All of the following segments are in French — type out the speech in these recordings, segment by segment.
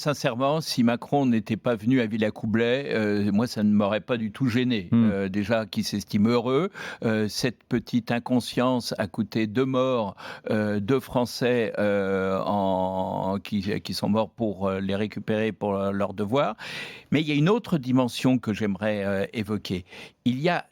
Sincèrement, si Macron n'était pas venu à Villacoublay, moi, ça ne m'aurait pas du tout gêné. Mmh. Déjà qu'il s'estime heureux, cette petite inconscience a coûté 2 morts, 2 Français, qui sont morts pour, les récupérer pour, leurs devoirs. Mais il y a une autre dimension que j'aimerais, évoquer. Il y a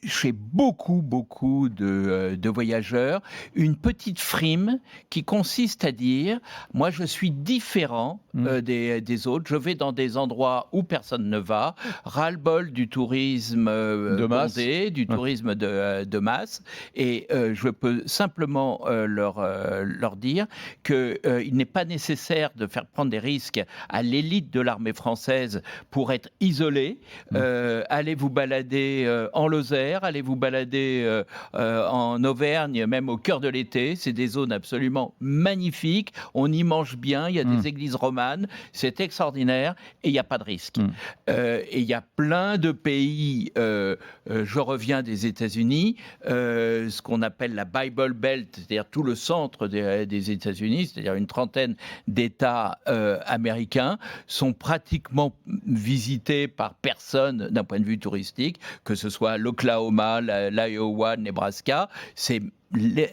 chez beaucoup de voyageurs, une petite frime qui consiste à dire: «Moi, je suis différent, Mmh. des autres. Je vais dans des endroits où personne ne va. Ras-le-bol du tourisme, De masse? bondé, du Ouais. tourisme de masse et je peux simplement, leur dire que, il n'est pas nécessaire de faire prendre des risques à l'élite de l'armée française pour être isolée. Mmh. Allez vous balader, en Lozère, allez vous balader, en Auvergne, même au cœur de l'été. C'est des zones absolument magnifiques. On y mange bien, il y a Mmh. des églises romanes, c'est extraordinaire et il y a pas de risque. Mmh. Et il y a plein de pays, je reviens des États-Unis, ce qu'on appelle la Bible Belt, c'est-à-dire tout le centre des États-Unis, c'est-à-dire une trentaine d'États, américains, sont pratiquement visités par personne d'un point de vue touristique, que ce soit l'Oklahoma, l'Iowa, le Nebraska. C'est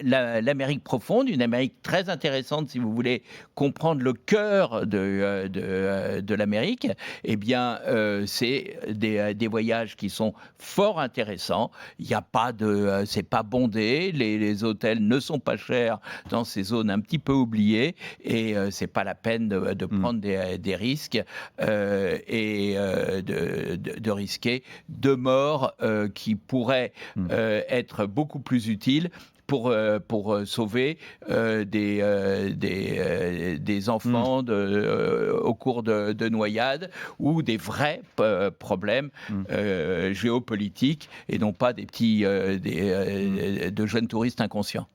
l'Amérique profonde, une Amérique très intéressante si vous voulez comprendre le cœur de l'Amérique. Eh bien, c'est des voyages qui sont fort intéressants. Il n'y a pas c'est pas bondé, les hôtels ne sont pas chers dans ces zones un petit peu oubliées et c'est pas la peine de Mmh. prendre des risques et de risquer 2 morts qui pourraient Mmh. être beaucoup plus utiles pour sauver des Mmh. enfants au cours de noyades ou des vrais problèmes Mmh. géopolitiques et non pas des petits Mmh. de jeunes touristes inconscients.